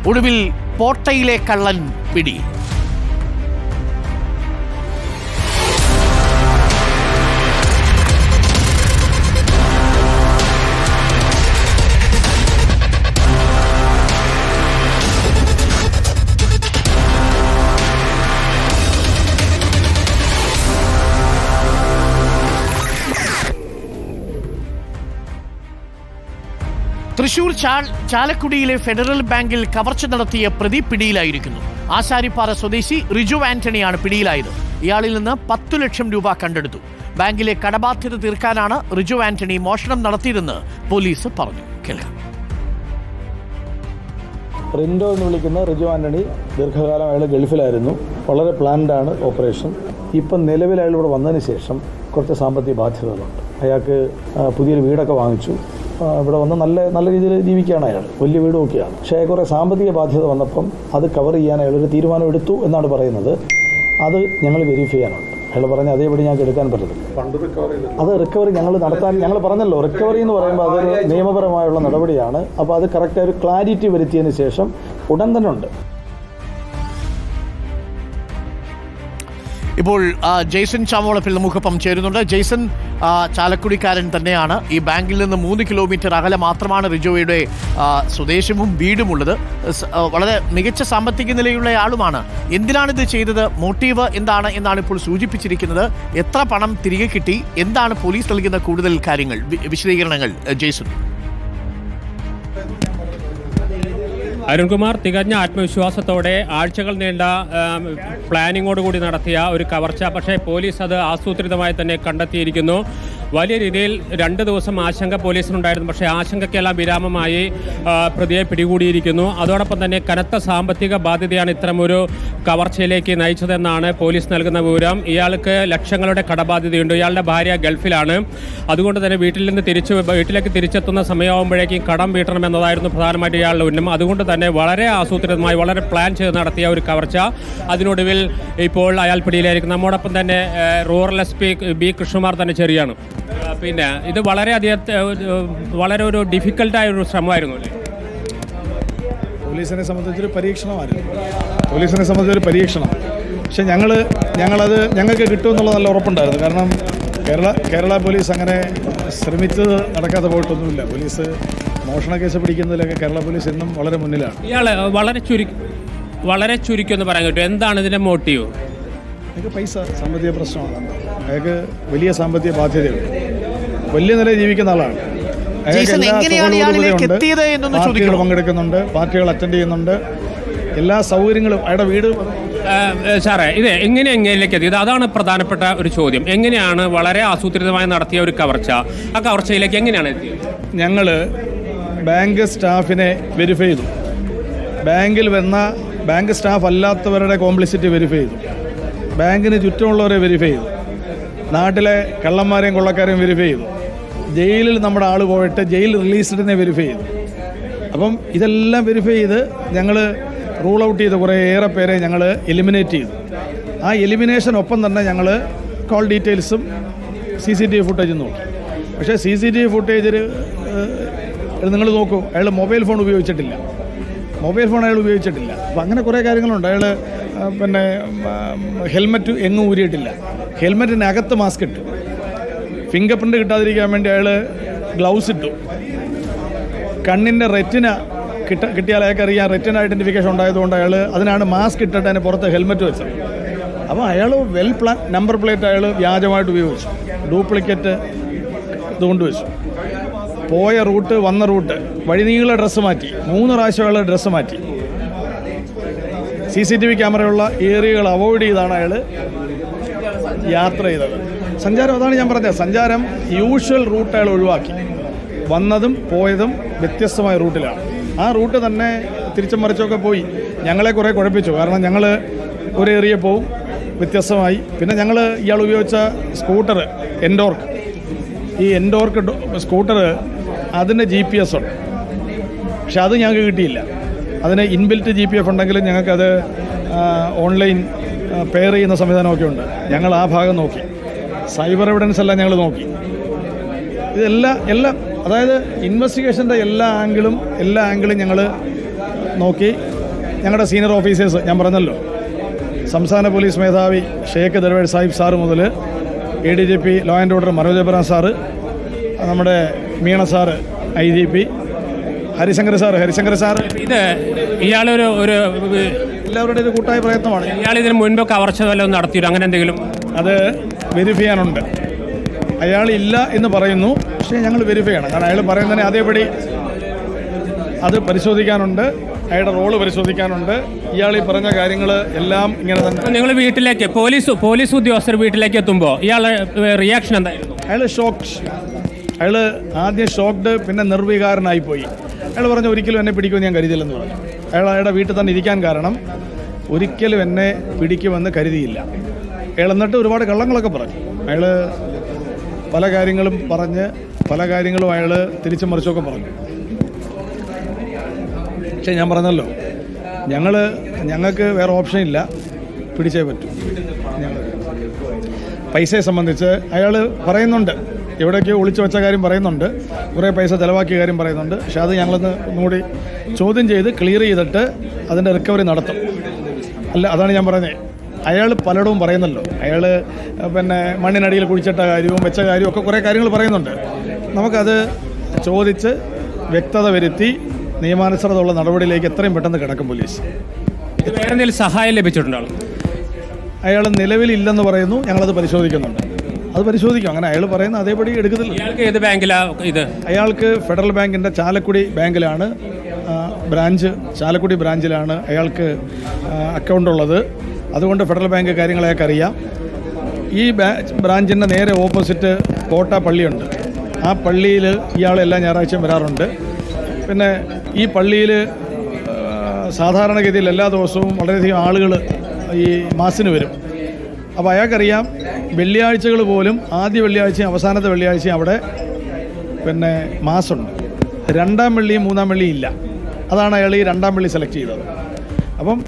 ഒടുവിൽ പോട്ടയിലെ കള്ളൻ പിടി. തൃശൂർ ചാലക്കുടിയിലെ ഫെഡറൽ ബാങ്കിൽ കവർച്ച നടത്തിയ പ്രതി പിടിയിലായിരിക്കുന്നു. ആശാരിപ്പാറ സ്വദേശി റിജു ആന്റണിയാണ് പിടിയിലായത്. ഇയാളിൽ നിന്ന് 10 ലക്ഷം രൂപ കണ്ടെടുത്തു. ബാങ്കിലെ കടബാധ്യത തീർക്കാനാണ് റിജു ആന്റണി മോഷണം നടത്തിയതെന്ന് പോലീസ് പറഞ്ഞു. കേൾക്കാം. റിൻഡോ എന്ന് വിളിക്കുന്ന റിജു ആന്റണി ദീർഘകാലം അയാൾ ഗൾഫിലായിരുന്നു. വളരെ പ്ലാൻഡാണ് ഓപ്പറേഷൻ. ഇപ്പം നിലവിൽ അയാൾ ഇവിടെ വന്നതിന് ശേഷം കുറച്ച് സാമ്പത്തിക ബാധ്യതകളുണ്ട്. അയാൾക്ക് പുതിയൊരു വീടൊക്കെ വാങ്ങിച്ചു. ഇവിടെ വന്ന് നല്ല രീതിയിൽ ജീവിക്കുകയാണ് അയാൾ. വലിയ വീട് നോക്കിയാണ്. പക്ഷേ കുറേ സാമ്പത്തിക ബാധ്യത വന്നപ്പം അത് കവർ ചെയ്യാൻ അയാളൊരു തീരുമാനം എടുത്തു എന്നാണ് പറയുന്നത്. അത് ഞങ്ങൾ വെരിഫൈ ചെയ്യാനുണ്ട്. അയാൾ പറഞ്ഞ അതേപടി ഞങ്ങൾക്ക് എടുക്കാൻ പറ്റത്തില്ല. അത് റിക്കവറി ഞങ്ങൾ പറഞ്ഞല്ലോ, റിക്കവറി എന്ന് പറയുമ്പോൾ അതൊരു നിയമപരമായുള്ള നടപടിയാണ്. അപ്പോൾ അത് കറക്റ്റായ ഒരു ക്ലാരിറ്റി വരുത്തിയതിന് ശേഷം ഉടൻ തന്നെ ഉണ്ട്. ഇപ്പോൾ ജെയ്സൺ ചാമോളപ്പിൽ നമുക്കൊപ്പം ചേരുന്നുണ്ട്. ജെയ്സൺ ചാലക്കുടിക്കാരൻ തന്നെയാണ്. ഈ ബാങ്കിൽ നിന്ന് 3 കിലോമീറ്റർ അകലെ മാത്രമാണ് റിജോയുടെ സ്വദേശവും വീടുമുള്ളത്. വളരെ മികച്ച സാമ്പത്തിക നിലയുള്ള ആളുമാണ്. എന്തിനാണിത് ചെയ്തത്? മോട്ടീവ് എന്താണ് എന്നാണ് ഇപ്പോൾ സൂചിപ്പിച്ചിരിക്കുന്നത്. എത്ര പണം തിരികെ കിട്ടി? എന്താണ് പോലീസ് നൽകുന്ന കൂടുതൽ കാര്യങ്ങൾ, വിശദീകരണങ്ങൾ ജെയ്സൺ? അരുൺകുമാർ തികഞ്ഞ ആത്മവിശ്വാസത്തോടെ ആഴ്ചകൾ നീണ്ട പ്ലാനിങ്ങോടുകൂടി നടത്തിയ ഒരു കവർച്ച. പക്ഷേ പോലീസ് അത് ആസൂത്രിതമായി തന്നെ കണ്ടെത്തിയിരിക്കുന്നു. വലിയ രീതിയിൽ 2 ദിവസം ആശങ്ക പോലീസിനുണ്ടായിരുന്നു. പക്ഷേ ആശങ്കയ്ക്കെല്ലാം വിരാമമായി പ്രതിയെ പിടികൂടിയിരിക്കുന്നു. അതോടൊപ്പം തന്നെ കനത്ത സാമ്പത്തിക ബാധ്യതയാണ് ഇത്തരമൊരു കവർച്ചയിലേക്ക് നയിച്ചതെന്നാണ് പോലീസ് നൽകുന്ന വിവരം. ഇയാൾക്ക് ലക്ഷങ്ങളുടെ കടബാധ്യതയുണ്ട്. ഇയാളുടെ ഭാര്യ ഗൾഫിലാണ്. അതുകൊണ്ട് തന്നെ വീട്ടിലേക്ക് തിരിച്ചെത്തുന്ന സമയമാകുമ്പോഴേക്കും കടം വീട്ടണമെന്നതായിരുന്നു പ്രധാനമായിട്ട് ഇയാളുടെ ഉന്നം. അതുകൊണ്ട് തന്നെ വളരെ ആസൂത്രിതമായി വളരെ പ്ലാൻ ചെയ്ത് നടത്തിയ ഒരു കവർച്ച. അതിനൊടുവിൽ ഇപ്പോൾ അയാൾ പിടിയിലായിരിക്കും. നമ്മോടൊപ്പം തന്നെ റൂറൽ SP ബി കൃഷ്ണകുമാർ തന്നെ ചേരുകയാണ്. പിന്നെ ഇത് വളരെ ഒരു ഡിഫിക്കൽട്ടായ ഒരു ശ്രമമായിരുന്നു അല്ലേ? പോലീസിനെ സംബന്ധിച്ചൊരു പരീക്ഷണം. പക്ഷെ ഞങ്ങൾക്ക് കിട്ടുമെന്നുള്ള നല്ല ഉറപ്പുണ്ടായിരുന്നു. കാരണം കേരള പോലീസ് അങ്ങനെ ശ്രമിച്ച് നടക്കാതെ പോയിട്ടൊന്നുമില്ല. പോലീസ് മോഷണ കേസ് പിടിക്കുന്നതിലൊക്കെ കേരള പോലീസ് എന്നും വളരെ മുന്നിലാണ്. ഇയാൾ വളരെ ചുരുക്കി എന്ന് പറയാൻ പറ്റും. എന്താണ് ഇതിൻ്റെ മോട്ടീവ്? അയാൾക്ക് പൈസ, സാമ്പത്തിക പ്രശ്നമാണ്. അയാൾക്ക് വലിയ സാമ്പത്തിക ബാധ്യതയുണ്ട്. വലിയ നിലയിൽ ജീവിക്കുന്ന ആളാണ്. പാർട്ടികൾ പങ്കെടുക്കുന്നുണ്ട്, പാർട്ടികൾ അറ്റൻഡ് ചെയ്യുന്നുണ്ട്, എല്ലാ സൗകര്യങ്ങളും. അയാളുടെ വീട് സാറേ, ഇത് എങ്ങനെയൊക്കെ എത്തിയത്? അതാണ് പ്രധാനപ്പെട്ട ഒരു ചോദ്യം. എങ്ങനെയാണ് വളരെ ആസൂത്രിതമായി നടത്തിയ ഒരു കവർച്ച, ആ കവർച്ചയിലേക്ക് എങ്ങനെയാണ് എത്തിയത്? ഞങ്ങൾ ബാങ്ക് സ്റ്റാഫിനെ വെരിഫൈ ചെയ്തു. ബാങ്കിൽ വന്ന ബാങ്ക് സ്റ്റാഫ് അല്ലാത്തവരുടെ കോംപ്ലിസിറ്റി വെരിഫൈ ചെയ്തു. ബാങ്കിന് ചുറ്റുമുള്ളവരെ വെരിഫൈ ചെയ്തു. നാട്ടിലെ കള്ളന്മാരെയും കൊള്ളക്കാരെയും വെരിഫൈ ചെയ്തു. ജയിലിൽ നമ്മുടെ ആൾ പോയിട്ട് ജയിൽ റിലീസ്ഡിനെ വെരിഫൈ ചെയ്തു. അപ്പം ഇതെല്ലാം വെരിഫൈ ചെയ്ത് ഞങ്ങൾ റൂൾ ഔട്ട് ചെയ്ത് കുറേയേറെ പേരെ ഞങ്ങൾ എലിമിനേറ്റ് ചെയ്തു. ആ എലിമിനേഷനൊപ്പം തന്നെ ഞങ്ങൾ കോൾ ഡീറ്റെയിൽസും CCTV ഫുട്ടേജും നോക്കി. പക്ഷേ CCTV ഫുട്ടേജിൽ നിങ്ങൾ നോക്കൂ, അയാൾ മൊബൈൽ ഫോൺ ഉപയോഗിച്ചിട്ടില്ല. അപ്പം അങ്ങനെ കുറേ കാര്യങ്ങളുണ്ട്. അയാൾ പിന്നെ ഹെൽമറ്റ് എങ്ങും ഊരിയിട്ടില്ല. ഹെൽമറ്റിനകത്ത് മാസ്ക് ഇട്ടു. ഫിംഗർ പ്രിൻ്റ് കിട്ടാതിരിക്കാൻ വേണ്ടി അയാൾ ഗ്ലൗസ് ഇട്ടു. കണ്ണിൻ്റെ റെറ്റിന കിട്ടിയാൽ അയാൾക്ക് അറിയാം. റെറ്റിന ഐഡൻറ്റിഫിക്കേഷൻ ഉണ്ടായതുകൊണ്ട് അതിനാണ് മാസ്ക് ഇട്ടിട്ട് അതിന് പുറത്ത് ഹെൽമറ്റ് വെച്ചത്. അപ്പോൾ അയാൾ വെൽ പ്ലാൻ നമ്പർ പ്ലേറ്റ് അയാൾ വ്യാജമായിട്ട് ഉപയോഗിച്ചു. ഡ്യൂപ്ലിക്കേറ്റ് ഇതുകൊണ്ട് വെച്ചു. പോയ റൂട്ട്, വന്ന റൂട്ട്, വഴിനീള ഡ്രസ്സ് മാറ്റി. 3 പ്രാവശ്യം അയാൾ ഡ്രസ്സ് മാറ്റി. CCTV ക്യാമറയുള്ള ഏരിയകൾ അവോയ്ഡ് ചെയ്താണ് അയാൾ യാത്ര ചെയ്തത്. സഞ്ചാരം, അതാണ് ഞാൻ പറഞ്ഞത്, സഞ്ചാരം യൂഷ്വൽ റൂട്ട് അയാൾ ഒഴിവാക്കി. വന്നതും പോയതും വ്യത്യസ്തമായ റൂട്ടിലാണ്. ആ റൂട്ട് തന്നെ തിരിച്ചും മറിച്ചൊക്കെ പോയി ഞങ്ങളെ കുറേ കുഴപ്പിച്ചു. കാരണം ഞങ്ങൾ ഒരു ഏരിയ പോവും, വ്യത്യസ്തമായി. പിന്നെ ഇയാൾ ഉപയോഗിച്ച സ്കൂട്ടർ എൻഡോർക്ക്, ഈ എൻഡോർക്ക് സ്കൂട്ടർ അതിന് GPS ഉണ്ട്. പക്ഷെ അത് ഞങ്ങൾക്ക് കിട്ടിയില്ല. അതിന് ഇൻബിൽറ്റ് GPS ഉണ്ടെങ്കിലും ഞങ്ങൾക്കത് ഓൺലൈൻ പെയർ ചെയ്യുന്ന സംവിധാനമൊക്കെ ഉണ്ട്. ഞങ്ങൾ ആ ഭാഗം നോക്കി. സൈബർ എവിഡൻസ് എല്ലാം ഞങ്ങൾ നോക്കി. ഇതെല്ലാം അതായത് ഇൻവെസ്റ്റിഗേഷൻ്റെ എല്ലാ ആംഗിളും ഞങ്ങൾ നോക്കി. ഞങ്ങളുടെ സീനിയർ ഓഫീസേഴ്സ് ഞാൻ പറഞ്ഞല്ലോ, സംസ്ഥാന പോലീസ് മേധാവി ഷേഖ് ദർവേഡ് സാഹിബ് സാറ് മുതൽ ADGP law and order Manoj Abraham sir, നമ്മുടെ Meena sir IGP, Harishankar sir ഇത് ഇയാളൊരു എല്ലാവരുടെയും ഒരു കൂട്ടായ പ്രയത്നമാണ്. ഇയാൾ ഇതിന് മുൻപ് കവർച്ച വല്ലതും നടത്തിയോ അങ്ങനെ എന്തെങ്കിലും? അത് വെരിഫൈ ചെയ്യാനുണ്ട്. അയാൾ ഇല്ല എന്ന് പറയുന്നു, പക്ഷേ ഞങ്ങൾ വെരിഫൈ ചെയ്യണം. കാരണം അയാൾ പറയുന്നതിന് അതേപടി അത് പരിശോധിക്കാനുണ്ട്, അയാളുടെ റോള് പരിശോധിക്കാനുണ്ട്. ഇയാൾ ഈ പറഞ്ഞ കാര്യങ്ങൾ എല്ലാം ഇങ്ങനെ തന്നെ. നിങ്ങൾ വീട്ടിലേക്ക് പോലീസ് ഉദ്യോഗസ്ഥർ വീട്ടിലേക്ക് എത്തുമ്പോൾ ഇയാളുടെ റിയാക്ഷൻ എന്തായിരുന്നു? അയാൾ ആദ്യം ഷോക്ക്ഡ്, പിന്നെ നിർവികാരനായിപ്പോയി. അയാൾ പറഞ്ഞു ഒരിക്കലും എന്നെ പിടിക്കുമെന്ന് ഞാൻ കരുതിയില്ലെന്ന് പറഞ്ഞു. അയാളുടെ വീട്ടിൽ തന്നെ ഇരിക്കാൻ കാരണം ഒരിക്കലും എന്നെ പിടിക്കുമെന്ന് കരുതിയില്ല. അയാൾ എന്നിട്ട് ഒരുപാട് കള്ളങ്ങളൊക്കെ പറഞ്ഞു. അയാൾ പല കാര്യങ്ങളും പറഞ്ഞ് പല കാര്യങ്ങളും അയാൾ തിരിച്ചും മറിച്ചൊക്കെ പറഞ്ഞു. പക്ഷേ ഞാൻ പറഞ്ഞല്ലോ, ഞങ്ങൾക്ക് വേറെ ഓപ്ഷൻ ഇല്ല, പിടിച്ചേ പറ്റൂ. പൈസയെ സംബന്ധിച്ച് അയാൾ പറയുന്നുണ്ട്, എവിടെയൊക്കെയോ ഒളിച്ചു വെച്ച കാര്യം പറയുന്നുണ്ട്, കുറേ പൈസ ചിലവാക്കിയ കാര്യം പറയുന്നുണ്ട്. പക്ഷേ അത് ഞങ്ങളൊന്ന് ഒന്നുകൂടി ചോദ്യം ചെയ്ത് ക്ലിയർ ചെയ്തിട്ട് അതിൻ്റെ റിക്കവറി നടത്തും. അല്ല, അതാണ് ഞാൻ പറഞ്ഞത്. അയാൾ പലയിടവും പറയുന്നല്ലോ, അയാൾ പിന്നെ മണ്ണിനടിയിൽ കുഴിച്ചിട്ട കാര്യവും വെച്ച കാര്യവും ഒക്കെ കുറേ കാര്യങ്ങൾ പറയുന്നുണ്ട്. നമുക്കത് ചോദിച്ച് വ്യക്തത വരുത്തി നിയമാനുസൃതമുള്ള നടപടിയിലേക്ക് എത്രയും പെട്ടെന്ന് കിടക്കും പോലീസ്. വേറെ എന്തെങ്കിലും സഹായം ലഭിച്ചിട്ടുണ്ടോ? അയാൾ നിലവിലില്ലെന്ന് പറയുന്നു, ഞങ്ങളത് പരിശോധിക്കുന്നുണ്ട്. അത് പരിശോധിക്കും. അങ്ങനെ അയാൾ പറയുന്ന അതേപടി എടുക്കുന്നില്ല. ഇയാൾക്ക് ഏത് ബാങ്കിലാണ് ഇത്? അയാൾക്ക് ഫെഡറൽ ബാങ്കിൻ്റെ ചാലക്കുടി ബാങ്കിലാണ് ബ്രാഞ്ച്, ചാലക്കുടി ബ്രാഞ്ചിലാണ് അയാൾക്ക് അക്കൗണ്ടുള്ളത്. അതുകൊണ്ട് ഫെഡറൽ ബാങ്ക് കാര്യങ്ങളെയൊക്കെ അറിയാം. ഈ ബ്രാഞ്ചിൻ്റെ നേരെ ഓപ്പോസിറ്റ് കോട്ട പള്ളിയുണ്ട്. ആ പള്ളിയിൽ ഇയാൾ എല്ലാ ഞായറാഴ്ചയും വരാറുണ്ട്. പിന്നെ ഈ പള്ളിയിൽ സാധാരണഗതിയിൽ എല്ലാ ദിവസവും വളരെയധികം ആളുകൾ ഈ മാസിന് വരും. അപ്പോൾ അയാൾക്കറിയാം വെള്ളിയാഴ്ചകൾ പോലും ആദ്യ വെള്ളിയാഴ്ചയും അവസാനത്തെ വെള്ളിയാഴ്ചയും അവിടെ പിന്നെ മാസുണ്ട്. രണ്ടാം വെള്ളിയും മൂന്നാം വെള്ളിയും ഇല്ല. അതാണ് അയാൾ ഈ രണ്ടാം വെള്ളി സെലക്ട് ചെയ്തത്. അപ്പം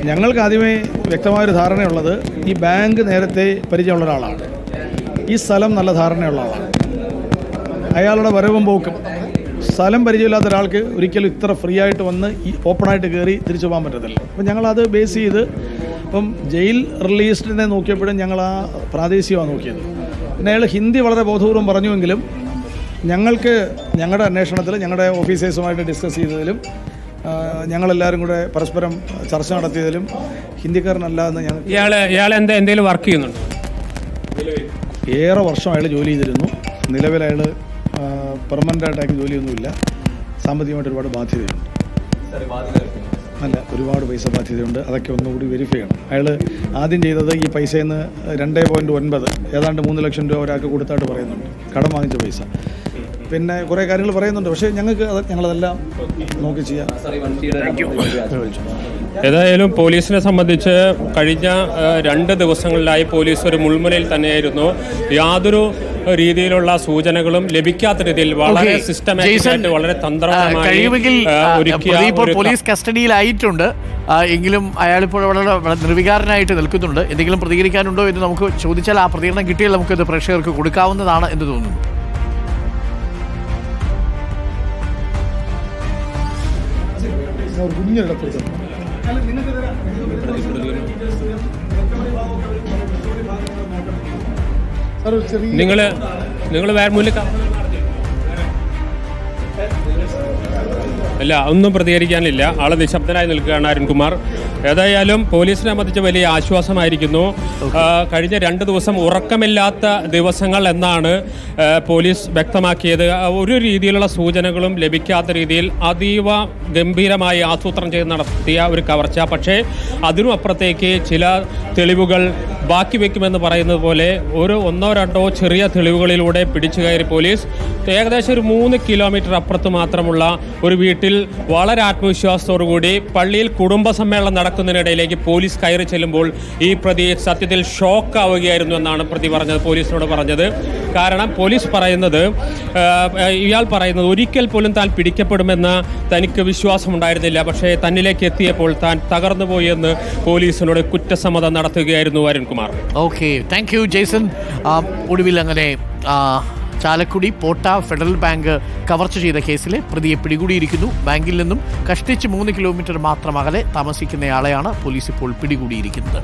ഞങ്ങൾക്ക് ആദ്യമേ വ്യക്തമായൊരു ധാരണയുള്ളത്, ഈ ബാങ്ക് നേരത്തെ പരിചയമുള്ള ഒരാളാണ്, ഈ സ്ഥലം നല്ല ധാരണയുള്ള ആളാണ്. അയാളുടെ വരവും പോക്കും, സ്ഥലം പരിചയമില്ലാത്ത ഒരാൾക്ക് ഒരിക്കലും ഇത്ര ഫ്രീ ആയിട്ട് വന്ന് ഈ ഓപ്പണായിട്ട് കയറി തിരിച്ചു പോകാൻ പറ്റത്തില്ല. അപ്പം ഞങ്ങളത് ബേസ് ചെയ്ത് ഇപ്പം ജയിൽ റിലീസ്ഡിനെ നോക്കിയപ്പോഴും ഞങ്ങൾ ആ പ്രാദേശികമാണ് നോക്കിയത്. പിന്നെ അയാൾ ഹിന്ദി വളരെ ബോധപൂർവം പറഞ്ഞുവെങ്കിലും ഞങ്ങൾക്ക് ഞങ്ങളുടെ അന്വേഷണത്തിൽ ഞങ്ങളുടെ ഓഫീസേഴ്സുമായിട്ട് ഡിസ്കസ് ചെയ്തതിലും ഞങ്ങളെല്ലാവരും കൂടെ പരസ്പരം ചർച്ച നടത്തിയതിലും ഹിന്ദിക്കാരനല്ല എന്ന് ഞങ്ങൾ. ഇയാൾ എന്തെങ്കിലും വർക്ക് ചെയ്യുന്നുണ്ട്? ഏറെ വർഷം അയാൾ ജോലി ചെയ്തിരുന്നു. നിലവിൽ അയാൾ പെർമനൻ്റായിട്ടാക്കി ജോലിയൊന്നുമില്ല. സാമ്പത്തികമായിട്ട് ഒരുപാട് ബാധ്യതയുണ്ട്. അല്ല, ഒരുപാട് പൈസ ബാധ്യതയുണ്ട്. അതൊക്കെ ഒന്നുകൂടി വെരിഫൈ ചെയ്യണം. അയാൾ ആദ്യം ചെയ്തത് ഈ പൈസയിൽ നിന്ന് 2.9 ഏതാണ്ട് 3 ലക്ഷം രൂപ ഒരാൾക്ക് കൊടുത്തായിട്ട് പറയുന്നുണ്ട്, കടം വാങ്ങിച്ച പൈസ. പിന്നെ കുറേ കാര്യങ്ങൾ പറയുന്നുണ്ട്. പക്ഷേ ഞങ്ങളതെല്ലാം നോക്കി ചെയ്യാം. ഏതായാലും പോലീസിനെ സംബന്ധിച്ച് കഴിഞ്ഞ 2 ദിവസങ്ങളിലായി പോലീസ് ഒരു മുൾമുനയിൽ തന്നെയായിരുന്നു. യാതൊരു രീതിയിലുള്ള സൂചനകളും ലഭിക്കാത്ത രീതിയിൽ വളരെ സിസ്റ്റമാറ്റിക് വളരെ തന്ത്രപരമായി പോലീസ് കസ്റ്റഡിയിലായിട്ടുണ്ട്. എങ്കിലും അയാളിപ്പോൾ വളരെ നിർവികാരനായിട്ട് നിൽക്കുന്നുണ്ട്. എന്തെങ്കിലും പ്രതികരിക്കാനുണ്ടോ എന്ന് നമുക്ക് ചോദിച്ചാൽ ആ പ്രതികരണം കിട്ടിയാൽ നമുക്കത് പ്രേക്ഷകർക്ക് കൊടുക്കാവുന്നതാണ് എന്ന് തോന്നുന്നു. നിങ്ങൾ വേറെ മുന്നിൽ അല്ല, ഒന്നും പ്രതികരിക്കാനില്ല. ആള് നിശബ്ദനായി നിൽക്കുകയാണ് അരുൺകുമാർ. ഏതായാലും പോലീസിനെ സംബന്ധിച്ച് വലിയ ആശ്വാസമായിരിക്കുന്നു. കഴിഞ്ഞ 2 ദിവസം ഉറക്കമില്ലാത്ത ദിവസങ്ങൾ എന്നാണ് പോലീസ് വ്യക്തമാക്കിയത്. ഒരു രീതിയിലുള്ള സൂചനകളും ലഭിക്കാത്ത രീതിയിൽ അതീവ ഗംഭീരമായി ആസൂത്രണം ചെയ്ത് നടത്തിയ ഒരു കവർച്ച. പക്ഷേ അതിനും അപ്പുറത്തേക്ക് ചില തെളിവുകൾ ബാക്കി വയ്ക്കുമെന്ന് പറയുന്നത് പോലെ ഒരു 1-2 ചെറിയ തെളിവുകളിലൂടെ പിടിച്ചു കയറി പോലീസ് ഏകദേശം ഒരു 3 കിലോമീറ്റർ അപ്പുറത്ത് മാത്രമുള്ള ഒരു വീട്ടിൽ വളരെ ആത്മവിശ്വാസത്തോടുകൂടി പള്ളിയിൽ കുടുംബ സമ്മേളനം നടക്കുന്നതിനിടയിലേക്ക് പോലീസ് കയറി ചെല്ലുമ്പോൾ ഈ പ്രതി സത്യത്തിൽ ഷോക്ക് ആവുകയായിരുന്നു എന്നാണ് പ്രതി പറഞ്ഞത്, പോലീസിനോട് പറഞ്ഞത്. കാരണം പോലീസ് പറയുന്നത്, ഇയാൾ പറയുന്നത് ഒരിക്കൽ പോലും താൻ പിടിക്കപ്പെടുമെന്ന് തനിക്ക് വിശ്വാസമുണ്ടായിരുന്നില്ല. പക്ഷേ തന്നിലേക്ക് എത്തിയപ്പോൾ താൻ തകർന്നുപോയി എന്ന് പോലീസിനോട് കുറ്റസമ്മതം നടത്തുകയായിരുന്നു Arunkumar. Okay, thank you Jason. ഒടുവിൽ അങ്ങനെ ചാലക്കുടി പോട്ട ഫെഡറൽ ബാങ്ക് കവർച്ച ചെയ്ത കേസിലെ പ്രതിയെ പിടികൂടിയിരിക്കുന്നു. ബാങ്കിൽ നിന്നും കഷ്ടിച്ച് 3 കിലോമീറ്റർ മാത്രം അകലെ താമസിക്കുന്നയാളെയാണ് പോലീസ് ഇപ്പോൾ പിടികൂടിയിരിക്കുന്നത്.